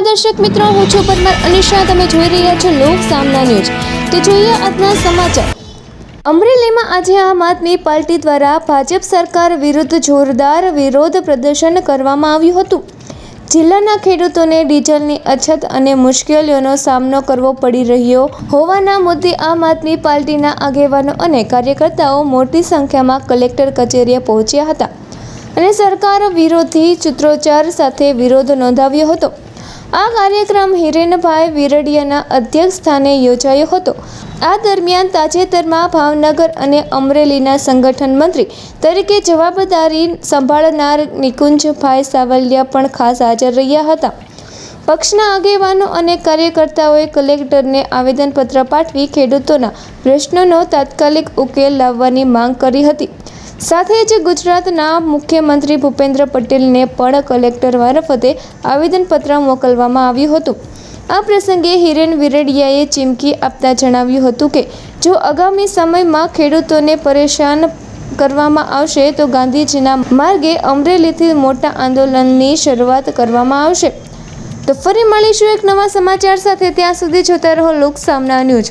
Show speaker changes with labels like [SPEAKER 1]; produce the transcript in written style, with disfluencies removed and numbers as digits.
[SPEAKER 1] નમસ્કાર દર્શક મિત્રો, હું છું પરમાર અનિશા. તમે જોઈ રહ્યા છો લોક સામના ન્યૂઝ. તો જોઈએ આજના સમાચાર. અમરેલીમાં આજે આમ આદમી પાર્ટી દ્વારા ભાજપ સરકાર વિરુદ્ધ જોરદાર વિરોધ પ્રદર્શન કરવામાં આવ્યું હતું. જિલ્લાના ખેડૂતોને ડીઝલની અછત અને મુશ્કેલીઓનો સામનો કરવો પડી રહ્યો હોવાના મુદ્દે આમ આદમી પાર્ટીના આગેવાનો અને કાર્યકર્તાઓ મોટી સંખ્યામાં કલેક્ટર કચેરીએ પહોંચ્યા હતા અને સરકાર વિરોધી સૂત્રોચ્ચાર સાથે વિરોધ નોંધાવ્યો હતો. આ કાર્યક્રમ હિરેનભાઈ વિરડિયાના અધ્યક્ષ સ્થાને યોજાયો હતો. આ દરમિયાન તાજેતરમાં ભાવનગર અને અમરેલીના સંગઠન મંત્રી તરીકે જવાબદારી સંભાળનાર નિકુંજભાઈ સાવલિયા પણ ખાસ હાજર રહ્યા હતા. પક્ષના આગેવાનો અને કાર્યકર્તાઓએ કલેક્ટરને આવેદનપત્ર પાઠવી ખેડૂતોના પ્રશ્નોનો તાત્કાલિક ઉકેલ લાવવાની માંગ કરી હતી. સાથે જ ગુજરાતના મુખ્યમંત્રી ભૂપેન્દ્ર પટેલને પણ કલેક્ટર મારફતે આવેદનપત્ર મોકલવામાં આવ્યું હતું. આ પ્રસંગે હિરેન વિરડિયાએ ચીમકી આપતા જણાવ્યું હતું કે જો આગામી સમયમાં ખેડૂતોને પરેશાન કરવામાં આવશે તો ગાંધીજીના માર્ગે અમરેલીથી મોટા આંદોલનની શરૂઆત કરવામાં આવશે. તો ફરી મળીશું એક નવા સમાચાર સાથે. ત્યાં સુધી જોતા રહો લોક સામના ન્યૂઝ.